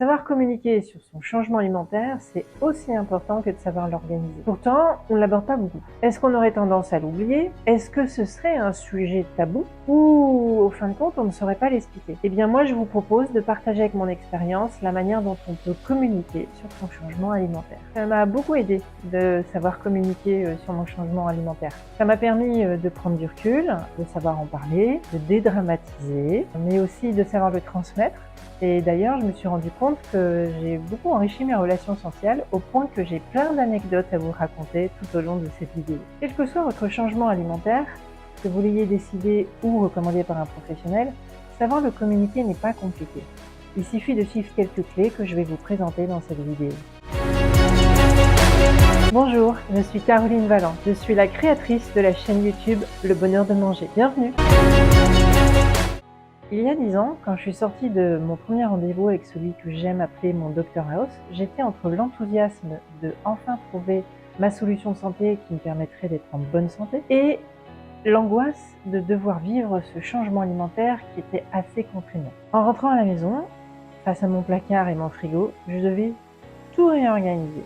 Savoir communiquer sur son changement alimentaire, c'est aussi important que de savoir l'organiser. Pourtant, on ne l'aborde pas beaucoup. Est-ce qu'on aurait tendance à l'oublier? Est-ce que ce serait un sujet tabou? Ou, au fin de compte, on ne saurait pas l'expliquer? Eh bien, moi, je vous propose de partager avec mon expérience la manière dont on peut communiquer sur son changement alimentaire. Ça m'a beaucoup aidé de savoir communiquer sur mon changement alimentaire. Ça m'a permis de prendre du recul, de savoir en parler, de dédramatiser, mais aussi de savoir le transmettre. Et d'ailleurs, je me suis rendu compte que j'ai beaucoup enrichi mes relations sociales au point que j'ai plein d'anecdotes à vous raconter tout au long de cette vidéo. Quel que soit votre changement alimentaire, que vous l'ayez décidé ou recommandé par un professionnel, savoir le communiquer n'est pas compliqué. Il suffit de suivre quelques clés que je vais vous présenter dans cette vidéo. Bonjour, je suis Caroline Valland. Je suis la créatrice de la chaîne YouTube Le Bonheur de Manger. Bienvenue! Il y a 10 ans, quand je suis sortie de mon premier rendez-vous avec celui que j'aime appeler mon Dr House, j'étais entre l'enthousiasme de enfin trouver ma solution de santé qui me permettrait d'être en bonne santé et l'angoisse de devoir vivre ce changement alimentaire qui était assez contraignant. En rentrant à la maison, face à mon placard et mon frigo, je devais tout réorganiser.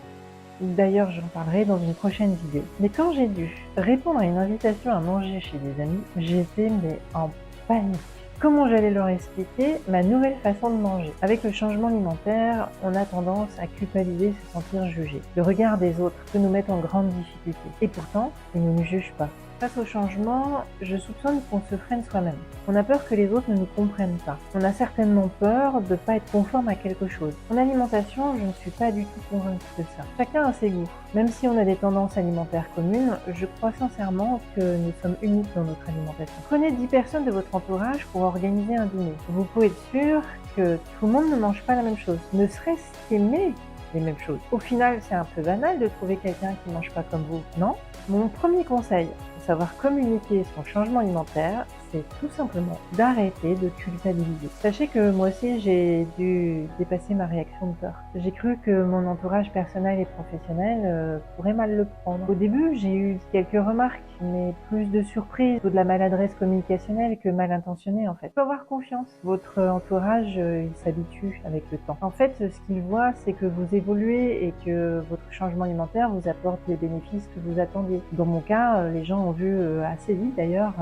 D'ailleurs, j'en parlerai dans une prochaine vidéo. Mais quand j'ai dû répondre à une invitation à manger chez des amis, j'étais en panique. Comment j'allais leur expliquer ma nouvelle façon de manger? Avec le changement alimentaire, on a tendance à culpabiliser, se sentir jugé. Le regard des autres peut nous mettre en grande difficulté. Et pourtant, ils ne nous jugent pas. Face au changement, je soupçonne qu'on se freine soi-même. On a peur que les autres ne nous comprennent pas. On a certainement peur de ne pas être conforme à quelque chose. En alimentation, je ne suis pas du tout convaincue de ça. Chacun a ses goûts. Même si on a des tendances alimentaires communes, je crois sincèrement que nous sommes uniques dans notre alimentation. Prenez 10 personnes de votre entourage pour organiser un dîner. Vous pouvez être sûr que tout le monde ne mange pas la même chose, ne serait-ce qu'aimer les mêmes choses. Au final, c'est un peu banal de trouver quelqu'un qui ne mange pas comme vous, non? Mon premier conseil pour savoir communiquer son changement alimentaire, c'est tout simplement d'arrêter de culpabiliser. Sachez que moi aussi, j'ai dû dépasser ma réaction de peur. J'ai cru que mon entourage personnel et professionnel pourrait mal le prendre. Au début, j'ai eu quelques remarques, mais plus de surprises ou de la maladresse communicationnelle que mal intentionnée en fait. Il faut avoir confiance. Votre entourage, il s'habitue avec le temps. En fait, ce qu'il voit, c'est que vous évoluez et que votre changement alimentaire vous apporte les bénéfices que vous attendiez. Dans mon cas, les gens ont vu assez vite d'ailleurs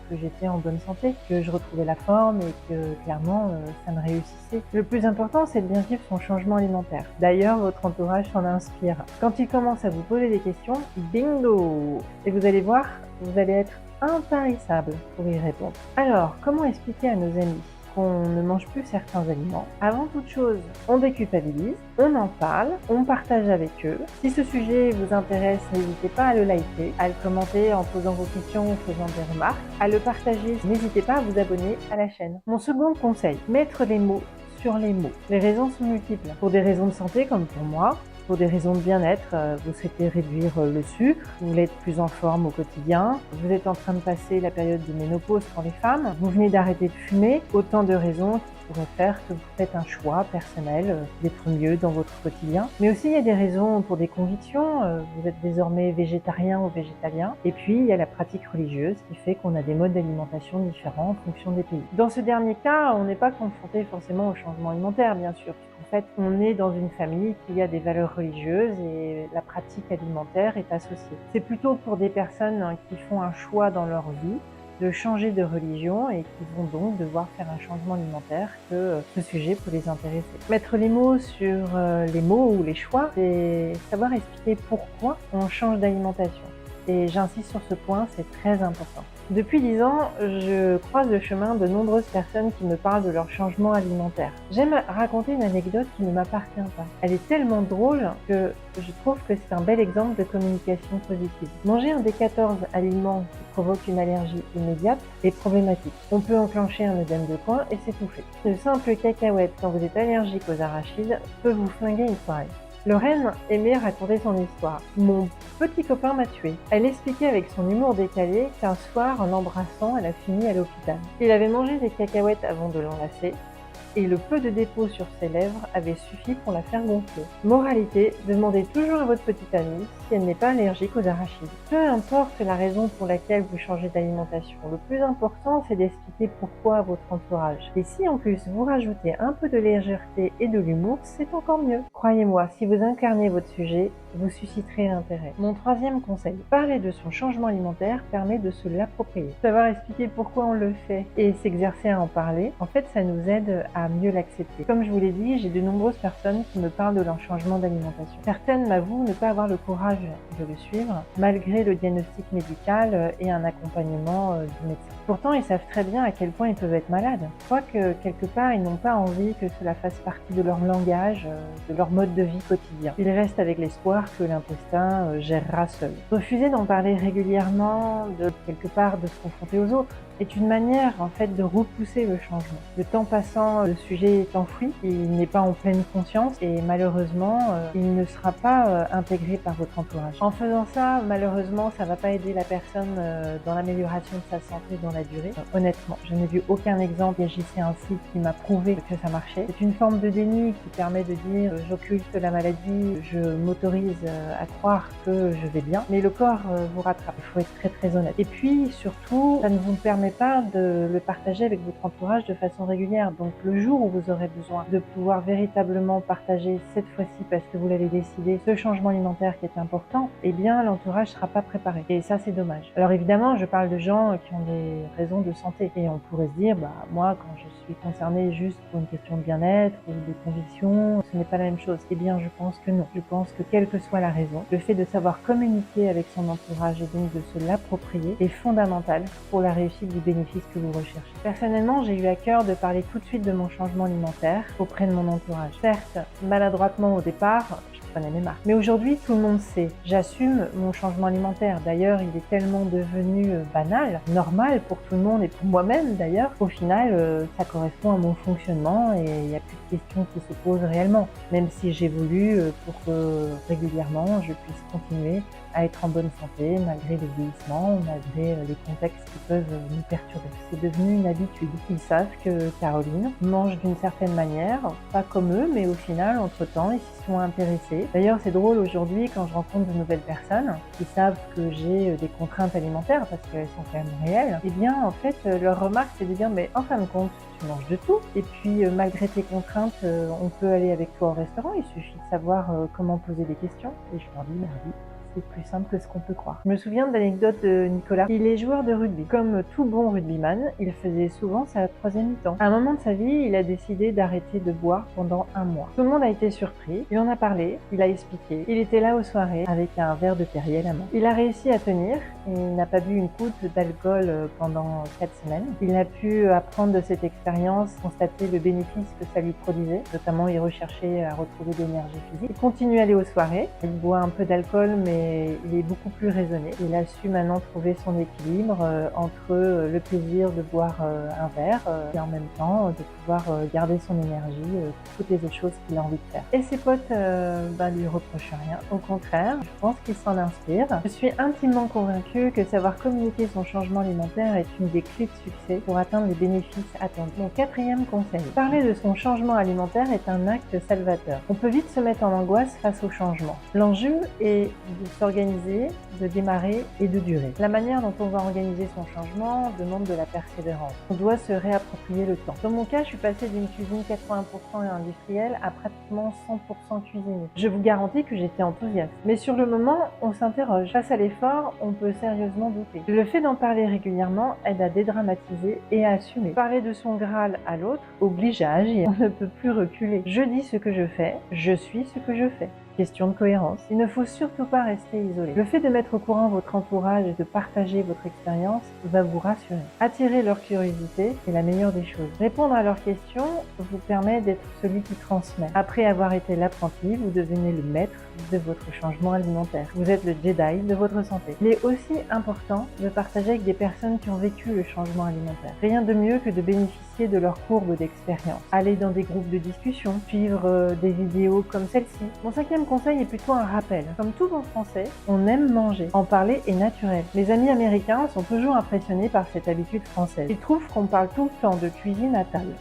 que j'étais en bonne santé, que je retrouvais la forme et que clairement ça me réussissait. Le plus important, c'est de bien vivre son changement alimentaire. D'ailleurs, votre entourage s'en inspire. Quand il commence à vous poser des questions, bingo! Et vous allez voir, vous allez être intarissable pour y répondre. Alors, comment expliquer à nos amis qu'on ne mange plus certains aliments? Avant toute chose, on déculpabilise, on en parle, on partage avec eux. Si ce sujet vous intéresse, n'hésitez pas à le liker, à le commenter en posant vos questions ou faisant des remarques, à le partager. N'hésitez pas à vous abonner à la chaîne. Mon second conseil, mettre les mots sur les mots. Les raisons sont multiples. Pour des raisons de santé comme pour moi, pour des raisons de bien-être, vous souhaitez réduire le sucre, vous voulez être plus en forme au quotidien, vous êtes en train de passer la période de ménopause pour les femmes, vous venez d'arrêter de fumer, autant de raisons qui pourraient faire que vous faites un choix personnel d'être mieux dans votre quotidien. Mais aussi il y a des raisons pour des convictions, vous êtes désormais végétarien ou végétalien, et puis il y a la pratique religieuse qui fait qu'on a des modes d'alimentation différents en fonction des pays. Dans ce dernier cas, on n'est pas confronté forcément au changement alimentaire bien sûr, puisqu'en fait on est dans une famille qui a des valeurs religieuses et la pratique alimentaire est associée. C'est plutôt pour des personnes qui font un choix dans leur vie de changer de religion et qui vont donc devoir faire un changement alimentaire que ce sujet peut les intéresser. Mettre les mots sur les mots ou les choix, c'est savoir expliquer pourquoi on change d'alimentation. Et j'insiste sur ce point, c'est très important. Depuis 10 ans, je croise le chemin de nombreuses personnes qui me parlent de leur changement alimentaire. J'aime raconter une anecdote qui ne m'appartient pas. Elle est tellement drôle que je trouve que c'est un bel exemple de communication positive. Manger un des 14 aliments qui provoquent une allergie immédiate est problématique. On peut enclencher un œdème de coin et s'étouffer. Une simple cacahuète quand vous êtes allergique aux arachides peut vous flinguer une soirée. Lorraine aimait raconter son histoire. Mon petit copain m'a tué. Elle expliquait avec son humour décalé qu'un soir, en l'embrassant, elle a fini à l'hôpital. Il avait mangé des cacahuètes avant de l'enlacer. et le peu de dépôt sur ses lèvres avait suffi pour la faire gonfler. Moralité, demandez toujours à votre petite amie si elle n'est pas allergique aux arachides. Peu importe la raison pour laquelle vous changez d'alimentation, le plus important c'est d'expliquer pourquoi à votre entourage. Et si en plus vous rajoutez un peu de légèreté et de l'humour, c'est encore mieux. Croyez-moi, si vous incarnez votre sujet, vous susciterez l'intérêt. Mon troisième conseil, parler de son changement alimentaire permet de se l'approprier. Savoir expliquer pourquoi on le fait et s'exercer à en parler, en fait, ça nous aide à mieux l'accepter. Comme je vous l'ai dit, j'ai de nombreuses personnes qui me parlent de leur changement d'alimentation. Certaines m'avouent ne pas avoir le courage de le suivre, malgré le diagnostic médical et un accompagnement du médecin. Pourtant, ils savent très bien à quel point ils peuvent être malades. Quoique, quelque part, ils n'ont pas envie que cela fasse partie de leur langage, de leur mode de vie quotidien. Ils restent avec l'espoir que l'intestin gérera seul. Refuser d'en parler régulièrement, de quelque part de se confronter aux autres, est une manière en fait de repousser le changement. Le temps passant, le sujet est enfoui, il n'est pas en pleine conscience et malheureusement, il ne sera pas intégré par votre entourage. En faisant ça, malheureusement, ça va pas aider la personne dans l'amélioration de sa santé dans la durée. Honnêtement, je n'ai vu aucun exemple et j'y sais un site qui m'a prouvé que ça marchait. C'est une forme de déni qui permet de dire j'occulte la maladie, je m'autorise à croire que je vais bien, mais le corps vous rattrape. Il faut être très très honnête. Et puis surtout, ça ne vous permet pas de le partager avec votre entourage de façon régulière. Donc le jour où vous aurez besoin de pouvoir véritablement partager cette fois-ci, parce que vous l'avez décidé, ce changement alimentaire qui est important, eh bien l'entourage sera pas préparé. Et ça c'est dommage. Alors évidemment, je parle de gens qui ont des raisons de santé. Et on pourrait se dire, moi quand je suis concernée juste pour une question de bien-être ou de conviction, ce n'est pas la même chose. Eh bien je pense que non. Je pense que quelle que soit la raison, le fait de savoir communiquer avec son entourage et donc de se l'approprier est fondamental pour la réussite du bénéfice que vous recherchez. Personnellement, j'ai eu à cœur de parler tout de suite de mon changement alimentaire auprès de mon entourage. Certes, maladroitement au départ, je prenais mes marques. Mais aujourd'hui, tout le monde sait. J'assume mon changement alimentaire. D'ailleurs, il est tellement devenu banal, normal pour tout le monde et pour moi-même d'ailleurs, qu'au final, ça correspond à mon fonctionnement et il n'y a plus de questions qui se posent réellement. Même si j'évolue pour que régulièrement, je puisse continuer à être en bonne santé, malgré le vieillissement, malgré les contextes qui peuvent nous perturber. C'est devenu une habitude. Ils savent que Caroline mange d'une certaine manière, pas comme eux, mais au final, entre-temps, ils s'y sont intéressés. D'ailleurs, c'est drôle aujourd'hui quand je rencontre de nouvelles personnes qui savent que j'ai des contraintes alimentaires, parce qu'elles sont quand même réelles, et bien, en fait, leur remarque, c'est de dire, mais en fin de compte, tu manges de tout. Et puis, malgré tes contraintes, on peut aller avec toi au restaurant, il suffit de savoir comment poser des questions. Et je leur dis, oui. C'est plus simple que ce qu'on peut croire. Je me souviens de l'anecdote de Nicolas. Il est joueur de rugby. Comme tout bon rugbyman, il faisait souvent sa troisième mi-temps. À un moment de sa vie, il a décidé d'arrêter de boire pendant 1 mois. Tout le monde a été surpris. Il en a parlé, il a expliqué. Il était là aux soirées avec un verre de Perrier à la main. Il a réussi à tenir. Il n'a pas bu une goutte d'alcool pendant 4 semaines. Il a pu apprendre de cette expérience, constater le bénéfice que ça lui produisait. Notamment, il recherchait à retrouver de l'énergie physique. Il continue à aller aux soirées. Il boit un peu d'alcool, mais il est beaucoup plus raisonné. Il a su maintenant trouver son équilibre entre le plaisir de boire un verre et en même temps de pouvoir garder son énergie pour toutes les autres choses qu'il a envie de faire. Et ses potes lui reprochent rien. Au contraire, je pense qu'il s'en inspire. Je suis intimement convaincue que savoir communiquer son changement alimentaire est une des clés de succès pour atteindre les bénéfices attendus. Mon 4e conseil, parler de son changement alimentaire est un acte salvateur. On peut vite se mettre en angoisse face au changement. L'enjeu est de s'organiser, de démarrer et de durer. La manière dont on va organiser son changement demande de la persévérance. On doit se réapproprier le temps. Dans mon cas, je suis passée d'une cuisine 80% industrielle à pratiquement 100% cuisinée. Je vous garantis que j'étais enthousiaste. Mais sur le moment, on s'interroge. Face à l'effort, on peut sérieusement douter. Le fait d'en parler régulièrement aide à dédramatiser et à assumer. Parler de son Graal à l'autre oblige à agir. On ne peut plus reculer. Je dis ce que je fais, je suis ce que je fais. Question de cohérence. Il ne faut surtout pas rester isolé. Le fait de mettre au courant votre entourage et de partager votre expérience va vous rassurer. Attirer leur curiosité est la meilleure des choses. Répondre à leurs questions vous permet d'être celui qui transmet. Après avoir été l'apprenti, vous devenez le maître de votre changement alimentaire. Vous êtes le Jedi de votre santé. Il est aussi important de partager avec des personnes qui ont vécu le changement alimentaire. Rien de mieux que de bénéficier de leur courbe d'expérience. Aller dans des groupes de discussion, suivre des vidéos comme celle-ci. Mon 5e deuxième conseil est plutôt un rappel. Comme tout bon français, on aime manger. En parler est naturel. Mes amis américains sont toujours impressionnés par cette habitude française. Ils trouvent qu'on parle tout le temps de cuisine à table.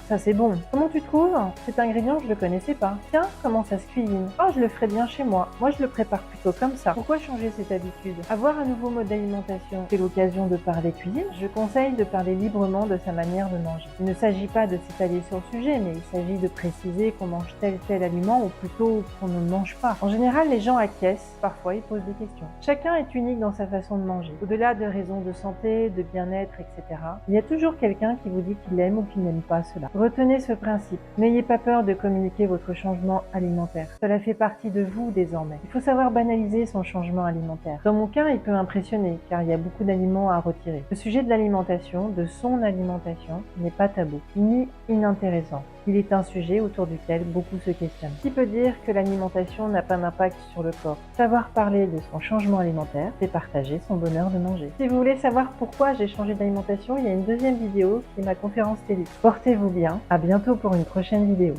Ça c'est bon. Comment tu trouves? Cet ingrédient, je le connaissais pas. Tiens, comment ça se cuisine? Oh, je le ferai bien chez moi. Moi, je le prépare plutôt comme ça. Pourquoi changer cette habitude? Avoir un nouveau mode d'alimentation, c'est l'occasion de parler cuisine. Je conseille de parler librement de sa manière de manger. Il ne s'agit pas de s'étaler sur le sujet, mais il s'agit de préciser qu'on mange tel aliment ou plutôt qu'on ne mange pas. En général, les gens acquiescent. Parfois, ils posent des questions. Chacun est unique dans sa façon de manger. Au-delà de raisons de santé, de bien-être, etc., il y a toujours quelqu'un qui vous dit qu'il aime ou qu'il n'aime pas cela. Retenez ce principe. N'ayez pas peur de communiquer votre changement alimentaire. Cela fait partie de vous désormais. Il faut savoir banaliser son changement alimentaire. Dans mon cas, il peut impressionner car il y a beaucoup d'aliments à retirer. Le sujet de l'alimentation, de son alimentation, n'est pas tabou, ni inintéressant. Il est un sujet autour duquel beaucoup se questionnent. Qui peut dire que l'alimentation n'a pas d'impact sur le corps? Savoir parler de son changement alimentaire, c'est partager son bonheur de manger. Si vous voulez savoir pourquoi j'ai changé d'alimentation, il y a une deuxième vidéo qui est ma conférence télé. Portez-vous bien, à bientôt pour une prochaine vidéo.